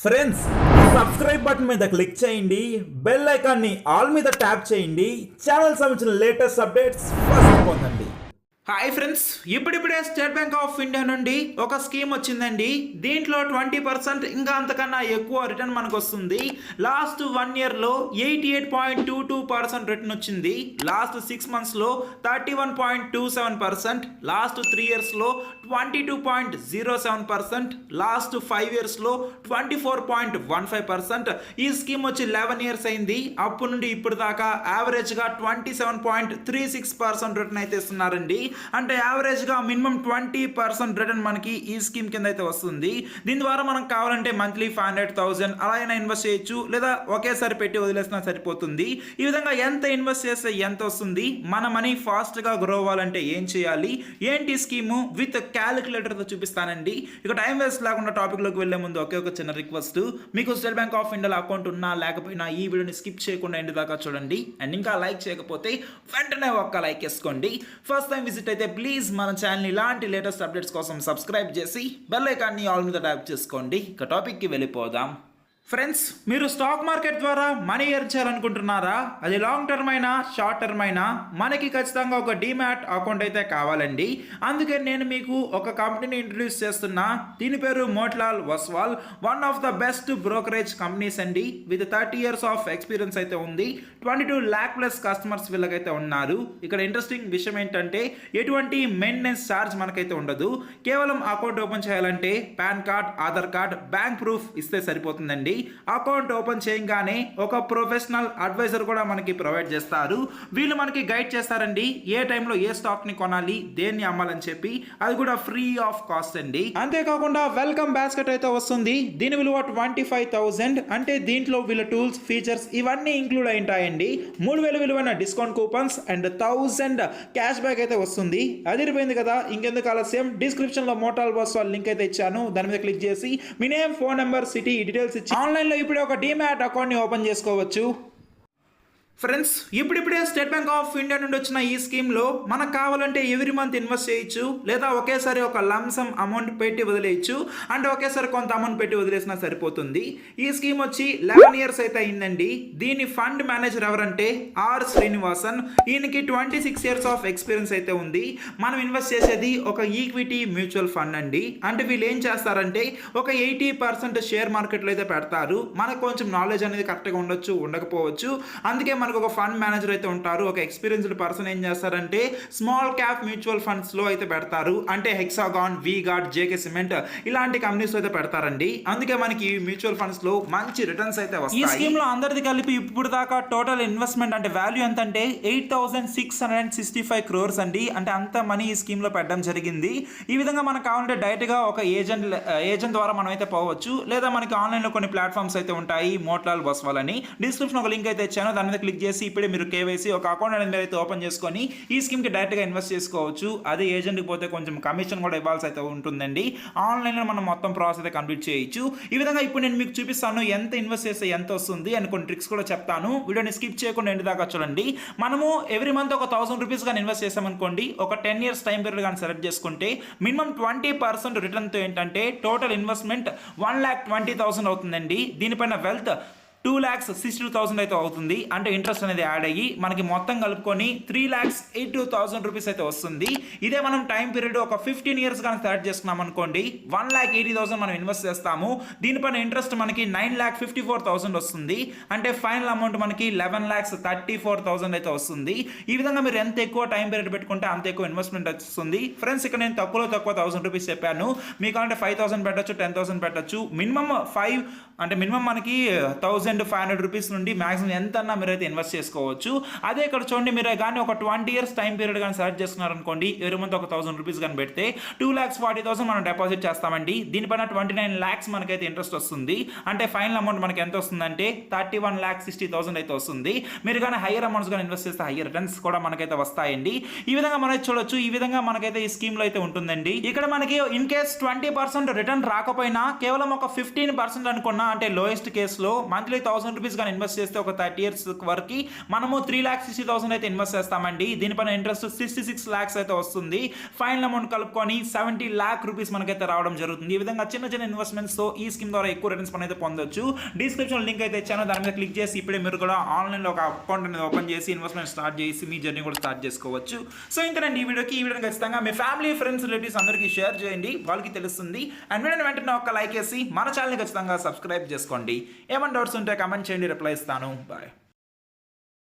Friends subscribe button మీద click చేయండి, bell ఐకాన్ని ఆల్ మీద ట్యాప్ చేయండి, ఛానల్ సంబంధించిన లేటెస్ట్ అప్డేట్స్ ఫస్ట్ పొందండి. హాయ్ ఫ్రెండ్స్, ఇప్పుడిప్పుడే స్టేట్ బ్యాంక్ ఆఫ్ ఇండియా నుండి ఒక స్కీమ్ వచ్చిందండి. దీంట్లో 20% ఇంకా అంతకన్నా ఎక్కువ రిటర్న్ మనకు వస్తుంది. లాస్ట్ 1 ఇయర్లో 88.22% రిటర్న్ వచ్చింది. లాస్ట్ 6 మంత్స్లో 31.27%, లాస్ట్ 3 ఇయర్స్లో 22.07%, లాస్ట్ 5 ఇయర్స్లో 24.15%. ఈ స్కీమ్ వచ్చి 11 ఇయర్స్ అయింది. అప్పటి నుండి ఇప్పుడు దాకా యావరేజ్గా 27.36% రిటర్న్ అయితే ఇస్తున్నారండి. అంటే యావరేజ్గా మినిమం 20% రిటర్న్ మనకి ఈ స్కీమ్ కింద అయితే వస్తుంది. దీని ద్వారా మనం కావాలంటే మంత్లీ 500,000 అలా అయినా ఇన్వెస్ట్ చేయొచ్చు, లేదా ఒకేసారి పెట్టి వదిలేసినా సరిపోతుంది. ఈ విధంగా ఎంత ఇన్వెస్ట్ చేస్తే ఎంత వస్తుంది, మన మనీ ఫాస్ట్గా గ్రో అవ్వాలంటే ఏం చేయాలి, ఏంటి స్కీము విత్ క్యాలిక్యులేటర్తో చూపిస్తానండి. ఇక టైం వేస్ట్ లేకుండా టాపిక్లోకి వెళ్లే ముందు ఒకే ఒక చిన్న రిక్వెస్ట్, మీకు స్టేట్ బ్యాంక్ ఆఫ్ ఇండియాలో అకౌంట్ ఉన్నా లేకపోయినా ఈ వీడియోని స్కిప్ చేయకుండా ఎండ్ దాకా చూడండి. అండ్ ఇంకా లైక్ చేయకపోతే వెంటనే ఒక్క లైక్ వేసుకోండి. ఫస్ట్ టైం విజిట్ అయితే ప్లీజ్ మన ఛానల్ ఇలాంటి లేటెస్ట్ అప్డేట్స్ కోసం సబ్స్క్రైబ్ చేసి బెల్ ఐకాన్ని ఆల్ మీద ట్యాప్ చేసుకోండి. ఇక టాపిక్కి వెళ్ళిపోదాం. ఫ్రెండ్స్, మీరు స్టాక్ మార్కెట్ ద్వారా మనీ ఎర్న్ చేయాలనుకుంటున్నారా? అది లాంగ్ టర్మ్ అయినా షార్ట్ టర్మ్ అయినా మనకి ఖచ్చితంగా ఒక డీమ్యాట్ అకౌంట్ అయితే కావాలండి. అందుకే నేను మీకు ఒక కంపెనీని ఇంట్రడ్యూస్ చేస్తున్నా. దీని పేరు Motilal Oswal, one of the best brokerage companies అండి. విత్ 30 years ఆఫ్ ఎక్స్పీరియన్స్ అయితే ఉంది. 22 lakh ప్లస్ కస్టమర్స్ వీళ్ళకైతే ఉన్నారు. ఇక్కడ ఇంట్రెస్టింగ్ విషయం ఏంటంటే ఎటువంటి మెయింటెనెన్స్ ఛార్జ్ మనకైతే ఉండదు. కేవలం అకౌంట్ ఓపెన్ చేయాలంటే pan card, Aadhaar card, bank proof ఇస్తే సరిపోతుందండి. అకౌంట్ ఓపెన్ చేయగానే ఒక ప్రొఫెషనల్ అడ్వైజర్ కూడా మనకి ప్రొవైడ్ చేస్తారు. వీళ్ళు మనకి గైడ్ చేస్తారండి, ఏ టైంలో ఏ స్టాక్ ని కొనాలి, దేన్ని అమ్మాలని చెప్పి. అది కూడా ఫ్రీ ఆఫ్ కాస్ట్ అండి. అంతేకాకుండా వెల్కమ్ బాస్కెట్ అయితే వస్తుంది. దీని విలువ 25,000. అంటే దీంట్లో వీళ్ళ టూల్స్, ఫీచర్స్ ఇవన్నీ ఇంక్లూడ్ అయి ఉంటాయండి. 3,000 విలువైన discount coupons and 1000 cash back అయితే వస్తుంది. అదిరిపోయింది కదా, ఇంకెందుకు ఆలస్యం. డిస్క్రిప్షన్ లో మోటాల్ ఒస్వాల్ లింక్ అయితే ఇచ్చాను, దాని మీద క్లిక్ చేసి మీ name, phone number, city details ఇచ్చి ఆన్లైన్లో ఇప్పుడే ఒక డీమ్యాట్ అకౌంట్ని ఓపెన్ చేసుకోవచ్చు. ఫ్రెండ్స్, ఇప్పుడిప్పుడే స్టేట్ బ్యాంక్ ఆఫ్ ఇండియా నుండి వచ్చిన ఈ స్కీమ్లో మనకు కావాలంటే ఎవ్రీ మంత్ ఇన్వెస్ట్ చేయొచ్చు, లేదా ఒకేసారి ఒక లంసమ్ అమౌంట్ పెట్టి వదిలేయచ్చు. అంటే ఒకేసారి కొంత అమౌంట్ పెట్టి వదిలేసినా సరిపోతుంది. ఈ స్కీమ్ వచ్చి 11 years అయితే అయిందండి. దీని ఫండ్ మేనేజర్ ఎవరంటే ఆర్ శ్రీనివాసన్. ఈయనకి 26 years ఆఫ్ ఎక్స్పీరియన్స్ అయితే ఉంది. మనం ఇన్వెస్ట్ చేసేది ఒక ఈక్విటీ మ్యూచువల్ ఫండ్ అండి. అంటే వీళ్ళు ఏం చేస్తారంటే ఒక 80% షేర్ మార్కెట్లో అయితే పెడతారు. మనకు కొంచెం నాలెడ్జ్ అనేది కరెక్ట్గా ఉండొచ్చు, ఉండకపోవచ్చు. అందుకే మనకు ఒక ఫండ్ మేనేజర్ అయితే ఉంటారు. ఒక ఎక్స్పీరియన్స్డ్ పర్సన్ ఏం చేస్తారంటే స్మాల్ క్యాప్ మ్యూచువల్ ఫండ్స్ లో అయితే పెడతారు. అంటే హెక్సాగాన్, వీగార్డ్, జేకే సిమెంట్ ఇలాంటి కంపెనీస్ అయితే పెడతారండి. అందుకే మనకి మ్యూచువల్ ఫండ్స్ లో మంచి రిటర్న్స్ అయితే వస్తాయి. ఈ స్కీమ్ లో అందరిది కలిపి ఇప్పుడు దాకా టోటల్ ఇన్వెస్ట్మెంట్ అంటే వాల్యూ ఎంత అంటే 8,665 crores అండి. అంటే అంత మనీ ఈ స్కీమ్ లో పెట్టడం జరిగింది. ఈ విధంగా మనకు కావాలంటే డైరెక్ట్ గా ఒక ఏజెంట్ ద్వారా మనం అయితే పోవచ్చు, లేదా మనకి ఆన్లైన్ లో కొన్ని ప్లాట్ఫామ్స్ అయితే ఉంటాయి. మోటిలాల్ ఒస్వాల్ అని డిస్క్రిప్షన్ ఒక లింక్ అయితే ఇచ్చాను, దాని మీద క్లిక్ చేసి ఇప్పుడే మీరు కేవైసీ ఒక అకౌంట్ అనేది అయితే ఓపెన్ చేసుకొని ఈ స్కీమ్ కి డైరెక్ట్ గా ఇన్వెస్ట్ చేసుకోవచ్చు. అదే ఏజెంట్ కి పోతే కొంచెం కమిషన్ కూడా ఇవ్వాల్సి అయితే ఉంటుందండి. ఆన్లైన్ లో మనం మొత్తం ప్రాసెస్ అయితే కంప్లీట్ చేయొచ్చు. ఈ విధంగా ఇప్పుడు నేను మీకు చూపిస్తాను ఎంత ఇన్వెస్ట్ చేస్తే ఎంత వస్తుంది అని కొన్ని ట్రిక్స్ కూడా చెప్తాను. వీడియోని స్కిప్ చేయకుండా ఎండ్ దాకా చూడండి. మనము ఎవ్రీ మంత్ ఒక 1,000 rupees కానీ ఇన్వెస్ట్ చేసామనుకోండి, ఒక 10 years టైం పీరియడ్ కానీ సెలెక్ట్ చేసుకుంటే మినిమం 20% రిటర్న్ తో ఏంటంటే టోటల్ ఇన్వెస్ట్మెంట్ 1,20,000 అవుతుందండి. దీనిపైన వెల్త్ 2,62,000 అయితే అవుతుంది. అంటే ఇంట్రెస్ట్ అనేది యాడ్ అయ్యి మనకి మొత్తం కలుపుకొని 3,82,000 rupees అయితే వస్తుంది. ఇదే మనం టైం పీరియడ్ ఒక 15 years కానీ స్టార్ట్ చేసుకున్నాం అనుకోండి, 1,80,000 మనం ఇన్వెస్ట్ చేస్తాము. దీనిపైన ఇంట్రెస్ట్ మనకి 9,54,000 వస్తుంది. అంటే ఫైనల్ అమౌంట్ మనకి 11,34,000 అయితే వస్తుంది. ఈ విధంగా మీరు ఎంత ఎక్కువ టైం పీరియడ్ పెట్టుకుంటే అంత ఎక్కువ ఇన్వెస్ట్మెంట్ వస్తుంది. ఫ్రెండ్స్, ఇక్కడ నేను తక్కువ 1,000 rupees చెప్పాను. మీకు అంటే 5,000 పెట్టచ్చు, 10,000 పెట్టచ్చు. మినిమం మినిమం మనకి 1,500 rupees నుండి మాక్సిమం ఎంత అన్నా మీరైతే ఇన్వెస్ట్ చేసుకోవచ్చు. అదే ఇక్కడ చూడండి, మీరు కానీ ఒక 20 years టైం పీరియడ్ కానీ సెలెక్ట్ చేసుకున్నారనుకోండి, ఎవరి మంత్ ఒక 1,000 rupees కానీ పెడితే 2,40,000 మనం డిపాజిట్ చేస్తామండి. దీనిపైన 29 lakhs మనకైతే ఇంట్రెస్ట్ వస్తుంది. అంటే ఫైనల్ అమౌంట్ మనకి ఎంత వస్తుందంటే 31,60,000 అయితే వస్తుంది. మీరు కానీ హయ్యర్ అమౌంట్స్ కానీ ఇన్వెస్ట్ చేస్తే హయ్యర్ రిటర్న్స్ కూడా మనకైతే వస్తాయండి. ఈ విధంగా మనం చూడొచ్చు. ఈ విధంగా మనకైతే ఈ స్కీమ్ లో అయితే ఉంటుందండి. ఇక్కడ మనకి ఇన్ కేస్ 20% రిటర్న్ రాకపోయినా కేవలం ఒక 15% అనుకున్నా, అంటే లోయెస్ట్ కేసులో మంత్లీ మంత్లీ 1000 రూపీస్ కానీ ఇన్వెస్ట్ చేస్తే ఒక 30 ఇయర్స్ వరకు మనము 3,60,000 అయితే ఇన్వెస్ట్ చేస్తామండి. దీనిపైన ఇంట్రెస్ట్ 66 lakhs అయితే వస్తుంది. ఫైనల్ అమౌంట్ కలుపుకొని 70 lakh రూపీస్ మనకైతే రావడం జరుగుతుంది. ఈ విధంగా చిన్న చిన్న ఇన్వెస్ట్మెంట్స్ తో ఈ స్కీమ్ ద్వారా ఎక్కువ రిటర్న్స్ అయితే పొందొచ్చు. డిస్క్రిప్షన్ లింక్ అయితే ఇచ్చాను, దాని మీద క్లిక్ చేసి ఇప్పుడే మీరు కూడా ఆన్లైన్లో ఒక అకౌంట్ అనేది ఓపెన్ చేసి ఇన్వెస్ట్మెంట్ స్టార్ట్ చేసి మీ జర్నీ కూడా స్టార్ట్ చేసుకోవచ్చు. సో ఇంతేనండి ఈ వీడియోని ఖచ్చితంగా మీ ఫ్యామిలీ, ఫ్రెండ్స్, రిలేటివ్స్ అందరికీ షేర్ చేయండి, వాళ్ళకి తెలుస్తుంది. అండ్ వీడియోని వెంటనే ఒక లైక్ వేసి మన ఛానల్ని ఖచ్చితంగా సబ్స్క్రైబ్ చేసుకోండి. ఏమైనా డౌట్స్ ఉంటే కామెంట్ చేయండి, రిప్లై ఇస్తాను. బాయ్.